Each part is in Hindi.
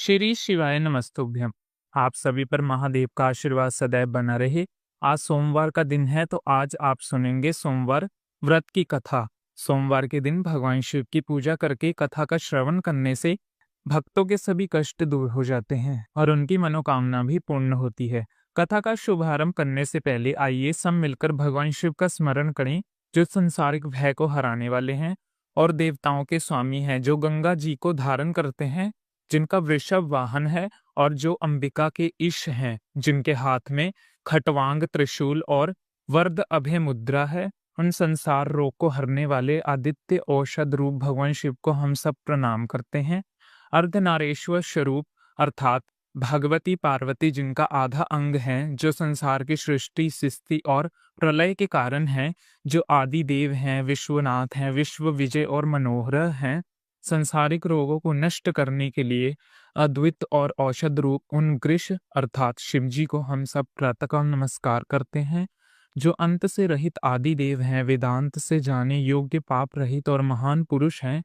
श्री शिवाय नमस्तुभ्यम। आप सभी पर महादेव का आशीर्वाद सदैव बना रहे। आज सोमवार का दिन है, तो आज आप सुनेंगे सोमवार व्रत की कथा। सोमवार के दिन भगवान शिव की पूजा करके कथा का श्रवण करने से भक्तों के सभी कष्ट दूर हो जाते हैं और उनकी मनोकामना भी पूर्ण होती है। कथा का शुभारंभ करने से पहले आइए सब मिलकर भगवान शिव का स्मरण करें, जो संसारिक भय को हराने वाले हैं और देवताओं के स्वामी हैं, जो गंगा जी को धारण करते हैं, जिनका वृषभ वाहन है, और जो अंबिका के ईश हैं, जिनके हाथ में खटवांग त्रिशूल और वरद अभय मुद्रा है। उन संसार रोग को हरने वाले आदित्य औषध रूप भगवान शिव को हम सब प्रणाम करते हैं। अर्धनारेश्वर स्वरूप अर्थात भगवती पार्वती, जिनका आधा अंग है, जो संसार की सृष्टि स्थिति और प्रलय के कारण हैं, जो आदि देव हैं, विश्वनाथ हैं, विश्व विजय और मनोहर हैं। संसारिक रोगों को नष्ट करने के लिए अद्वित और औषध रूप उन गृष अर्थात शिवजी को हम सब प्रातःकाल नमस्कार करते हैं, जो अंत से रहित आदि देव हैं, वेदांत से जाने योग्य पाप रहित और महान पुरुष हैं,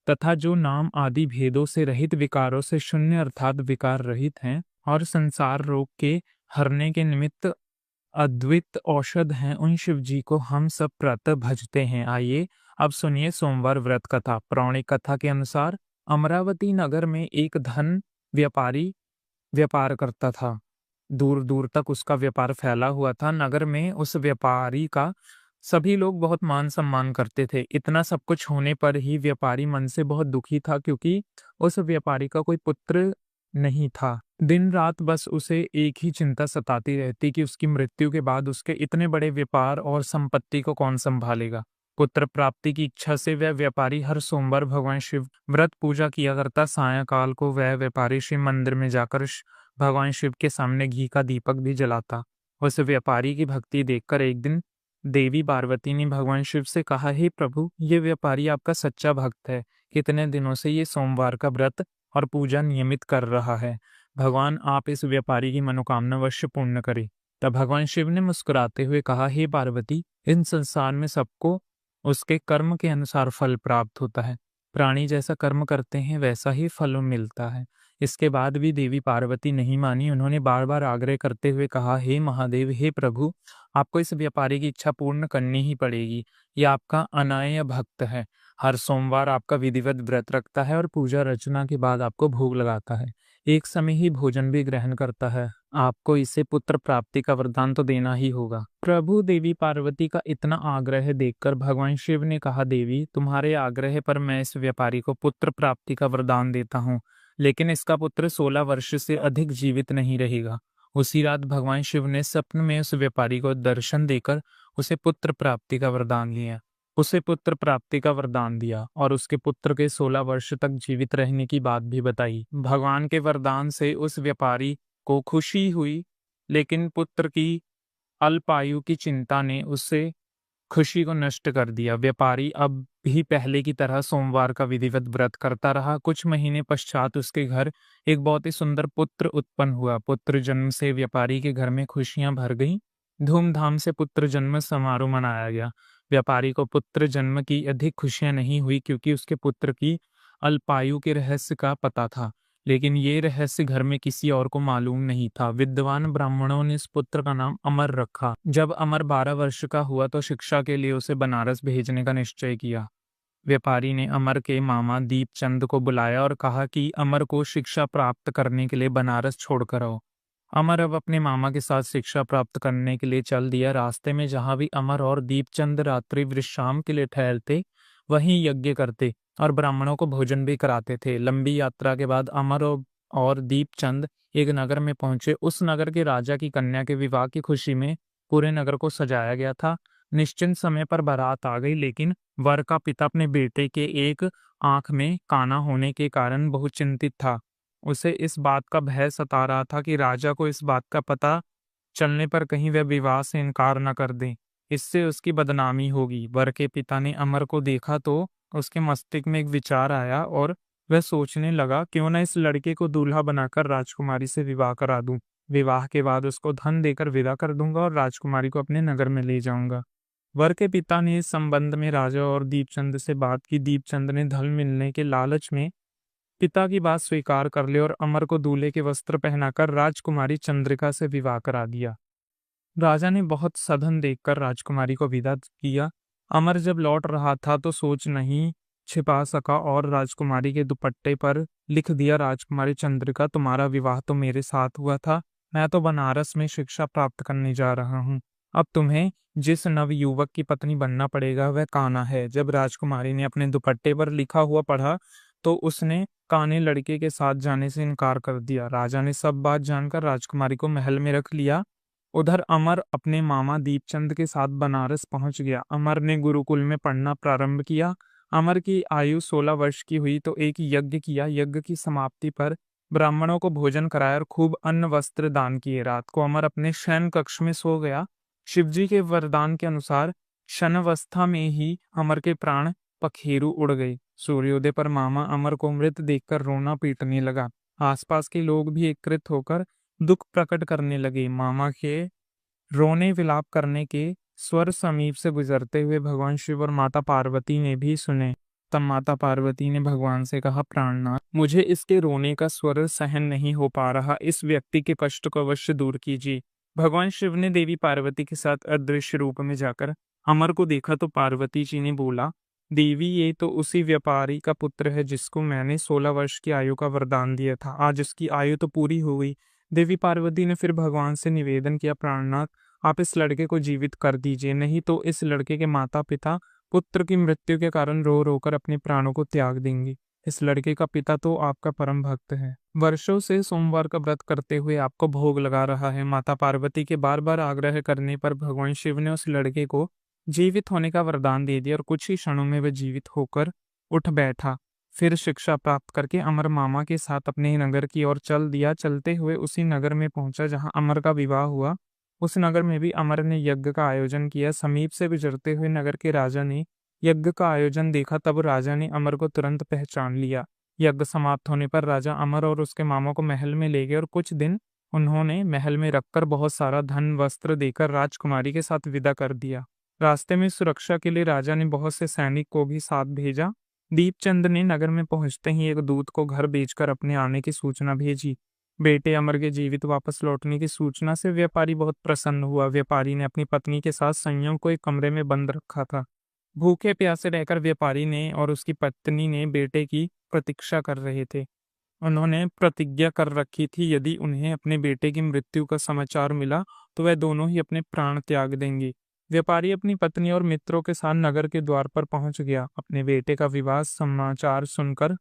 तथा जो नाम आदि भेदों से रहित विकारों से शून्य अर्थात विकार रहित हैं और संसार रोग के हरने के निमित्त अद्वित औषध हैं। उन शिव जी को हम सब प्रातः भजते हैं। आइए अब सुनिए सोमवार व्रत कथा। पौराणिक कथा के अनुसार अमरावती नगर में एक धन व्यापारी व्यापार करता था। दूर दूर तक उसका व्यापार फैला हुआ था। नगर में उस व्यापारी का सभी लोग बहुत मान सम्मान करते थे। इतना सब कुछ होने पर ही व्यापारी मन से बहुत दुखी था, क्योंकि उस व्यापारी का कोई पुत्र नहीं था। दिन रात बस उसे एक ही चिंता सताती रहती कि उसकी मृत्यु के बाद उसके इतने बड़े व्यापार और संपत्ति को कौन संभालेगा। पुत्र प्राप्ति की इच्छा से वह व्यापारी हर सोमवार भगवान शिव व्रत पूजा किया करता। सायंकाल को वह व्यापारी शिव मंदिर में जाकर भगवान शिव के सामने घी का दीपक भी जलाता। उस व्यापारी की भक्ति देखकर एक दिन देवी पार्वती ने भगवान शिव से कहा, हे प्रभु, ये व्यापारी आपका सच्चा भक्त है। कितने दिनों से ये सोमवार का व्रत और पूजा नियमित कर रहा है। भगवान, आप इस व्यापारी की मनोकामना अवश्य पूर्ण करें। तब भगवान शिव ने मुस्कुराते हुए कहा, हे पार्वती, इन संसार में सबको उसके कर्म के अनुसार फल प्राप्त होता है। प्राणी जैसा कर्म करते हैं वैसा ही फल मिलता है। इसके बाद भी देवी पार्वती नहीं मानी। उन्होंने बार बार आग्रह करते हुए कहा, हे महादेव, हे प्रभु, आपको इस व्यापारी की इच्छा पूर्ण करनी ही पड़ेगी। ये आपका अनाय भक्त है। हर सोमवार आपका विधिवत व्रत रखता है और पूजा अर्चना के बाद आपको भोग लगाता है। एक समय ही भोजन भी ग्रहण करता है। आपको इसे पुत्र प्राप्ति का वरदान तो देना ही होगा। प्रभु देवी पार्वती का इतना आग्रह देखकर भगवान शिव ने कहा, देवी, तुम्हारे आग्रह पर मैं इस व्यापारी को पुत्र प्राप्ति का वरदान देता हूँ, लेकिन इसका पुत्र 16 वर्ष से अधिक जीवित नहीं रहेगा। उसी रात भगवान शिव ने स्वप्न में उस व्यापारी को दर्शन देकर उसे पुत्र प्राप्ति का वरदान दिया और उसके पुत्र के 16 वर्ष तक जीवित रहने की बात भी बताई। भगवान के वरदान से उस व्यापारी को खुशी हुई, लेकिन पुत्र की अल्पायु की चिंता ने उससे खुशी को नष्ट कर दिया। व्यापारी अब भी पहले की तरह सोमवार का विधिवत व्रत करता रहा। कुछ महीने पश्चात उसके घर एक बहुत ही सुंदर पुत्र उत्पन्न हुआ। पुत्र जन्म से व्यापारी के घर में खुशियां भर गईं। धूमधाम से पुत्र जन्म समारोह मनाया गया। व्यापारी को पुत्र जन्म की अधिक खुशियां नहीं हुई, क्योंकि उसके पुत्र की अल्पायु के रहस्य का पता था, लेकिन ये रहस्य घर में किसी और को मालूम नहीं था। विद्वान ब्राह्मणों ने इस पुत्र का नाम अमर रखा। जब अमर 12 वर्ष का हुआ तो शिक्षा के लिए उसे बनारस भेजने का निश्चय किया। व्यापारी ने अमर के मामा दीपचंद को बुलाया और कहा कि अमर को शिक्षा प्राप्त करने के लिए बनारस छोड़कर आओ। अमर अब अपने मामा के साथ शिक्षा प्राप्त करने के लिए चल दिया। रास्ते में जहां भी अमर और दीपचंद रात्रि विश्राम के लिए ठहरते, वहीं यज्ञ करते और ब्राह्मणों को भोजन भी कराते थे। लंबी यात्रा के बाद अमर और दीपचंद एक नगर में पहुंचे। उस नगर के राजा की कन्या के विवाह की खुशी में पूरे नगर को सजाया गया था। निश्चित समय पर बारात आ गई, लेकिन वर का पिता अपने बेटे के एक आंख में काना होने के कारण बहुत चिंतित था। उसे इस बात का भय सता रहा था कि राजा को इस बात का पता चलने पर कहीं वह विवाह से इनकार न कर दे, इससे उसकी बदनामी होगी। वर के पिता ने अमर को देखा तो उसके मस्तिष्क में एक विचार आया और वह सोचने लगा, क्यों न इस लड़के को दूल्हा बनाकर राजकुमारी से विवाह करा दूं। विवाह के बाद उसको धन देकर विदा कर दूंगा और राजकुमारी को अपने नगर में ले जाऊंगा। वर के पिता ने इस संबंध में राजा और दीपचंद से बात की। दीपचंद ने धन मिलने के लालच में पिता की बात स्वीकार कर ली और अमर को दूल्हे के वस्त्र पहनाकर राजकुमारी चंद्रिका से विवाह करा दिया। राजा ने बहुत सधन देखकर राजकुमारी को विदा किया। अमर जब लौट रहा था तो सोच नहीं छिपा सका और राजकुमारी के दुपट्टे पर लिख दिया, राजकुमारी चंद्रिका, तुम्हारा विवाह तो मेरे साथ हुआ था। मैं तो बनारस में शिक्षा प्राप्त करने जा रहा हूँ। अब तुम्हें जिस नव युवक की पत्नी बनना पड़ेगा वह कान्हा है। जब राजकुमारी ने अपने दुपट्टे पर लिखा हुआ पढ़ा तो उसने काने लड़के के साथ जाने से इनकार कर दिया। राजा ने सब बात जानकर राजकुमारी को महल में रख लिया। उधर अमर अपने मामा दीपचंद के साथ बनारस पहुंच गया। अमर ने गुरुकुल में पढ़ना प्रारंभ किया। अमर की आयु 16 वर्ष की हुई तो एक यज्ञ किया। यज्ञ की समाप्ति पर ब्राह्मणों को भोजन कराया और खूब अन्न वस्त्र दान किए। रात को अमर अपने शयन कक्ष में सो गया। शिवजी के वरदान के अनुसार शयनावस्था में ही अमर के प्राण पखेरु उड़ गए। सूर्योदय पर मामा अमर को मृत देखकर रोना पीटने लगा। आसपास के लोग भी एकत्रित होकर दुख प्रकट करने लगे। मामा के रोने विलाप करने के स्वर समीप से गुजरते हुए भगवान शिव और माता पार्वती ने भी सुने। तब माता पार्वती ने भगवान से कहा, प्राणनाथ, मुझे इसके रोने का स्वर सहन नहीं हो पा रहा, इस व्यक्ति के कष्ट को अवश्य दूर कीजिए। भगवान शिव ने देवी पार्वती के साथ अदृश्य रूप में जाकर अमर को देखा तो पार्वती जी ने बोला, देवी, ये तो उसी व्यापारी का पुत्र है जिसको मैंने 16 वर्ष की आयु का वरदान दिया था। आज उसकी आयु तो पूरी हो गई। देवी पार्वती ने फिर भगवान से निवेदन किया, प्राणनाथ, आप इस लड़के को जीवित कर दीजिए, नहीं तो इस लड़के के माता पिता पुत्र की मृत्यु के कारण रो रो कर अपने प्राणों को त्याग देंगे। इस लड़के का पिता तो आपका परम भक्त है, वर्षों से सोमवार का व्रत करते हुए आपको भोग लगा रहा है। माता पार्वती के बार बार आग्रह करने पर भगवान शिव ने उस लड़के को जीवित होने का वरदान दे दिया और कुछ ही क्षणों में वह जीवित होकर उठ बैठा। फिर शिक्षा प्राप्त करके अमर मामा के साथ अपने नगर की ओर चल दिया। चलते हुए उसी नगर में पहुंचा जहां अमर का विवाह हुआ। उस नगर में भी अमर ने यज्ञ का आयोजन किया। समीप से गुजरते हुए नगर के राजा ने यज्ञ का आयोजन देखा। तब राजा ने अमर को तुरंत पहचान लिया। यज्ञ समाप्त होने पर राजा अमर और उसके मामा को महल में ले गए और कुछ दिन उन्होंने महल में रखकर बहुत सारा धन वस्त्र देकर राजकुमारी के साथ विदा कर दिया। रास्ते में सुरक्षा के लिए राजा ने बहुत से सैनिक को भी साथ भेजा। दीपचंद ने नगर में पहुंचते ही एक दूत को घर भेजकर अपने आने की सूचना भेजी। बेटे अमर के जीवित वापस लौटने की सूचना से व्यापारी बहुत प्रसन्न हुआ। व्यापारी ने अपनी पत्नी के साथ संयम को एक कमरे में बंद रखा था। भूखे प्यासे रहकर व्यापारी ने और उसकी पत्नी ने बेटे की प्रतीक्षा कर रहे थे। उन्होंने प्रतिज्ञा कर रखी थी, यदि उन्हें अपने बेटे की मृत्यु का समाचार मिला तो वह दोनों ही अपने प्राण त्याग देंगे। व्यापारी अपनी पत्नी और मित्रों के साथ नगर के द्वार पर पहुंच गया। अपने बेटे का विवाह समाचार सुनकर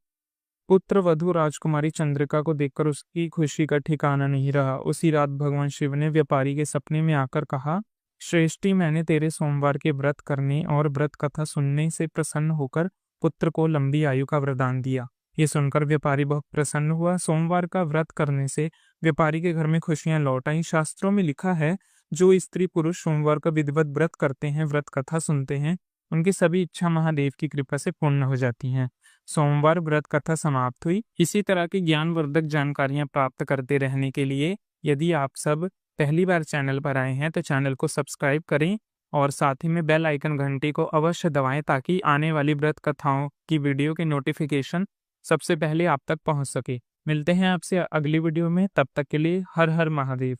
पुत्र वधू राजकुमारी चंद्रिका को देखकर उसकी खुशी का ठिकाना नहीं रहा। उसी रात भगवान शिव ने व्यापारी के सपने में आकर कहा, श्रेष्ठी, मैंने तेरे सोमवार के व्रत करने और व्रत कथा सुनने से प्रसन्न होकर पुत्र को लंबी आयु का वरदान दिया। ये सुनकर व्यापारी बहुत प्रसन्न हुआ। सोमवार का व्रत करने से व्यापारी के घर में खुशियां लौट आईं। शास्त्रों में लिखा है, जो स्त्री पुरुष सोमवार का विधिवत व्रत करते हैं, व्रत कथा सुनते हैं, उनकी सभी इच्छा महादेव की कृपा से पूर्ण हो जाती हैं। सोमवार व्रत कथा समाप्त हुई। इसी तरह की ज्ञानवर्धक जानकारियां प्राप्त करते रहने के लिए यदि आप सब पहली बार चैनल पर आए हैं तो चैनल को सब्सक्राइब करें और साथ ही में बेल आइकन घंटी को अवश्य दबाएं ताकि आने वाली व्रत कथाओं की वीडियो के नोटिफिकेशन सबसे पहले आप तक पहुंच सके। मिलते हैं आपसे अगली वीडियो में, तब तक के लिए हर हर महादेव।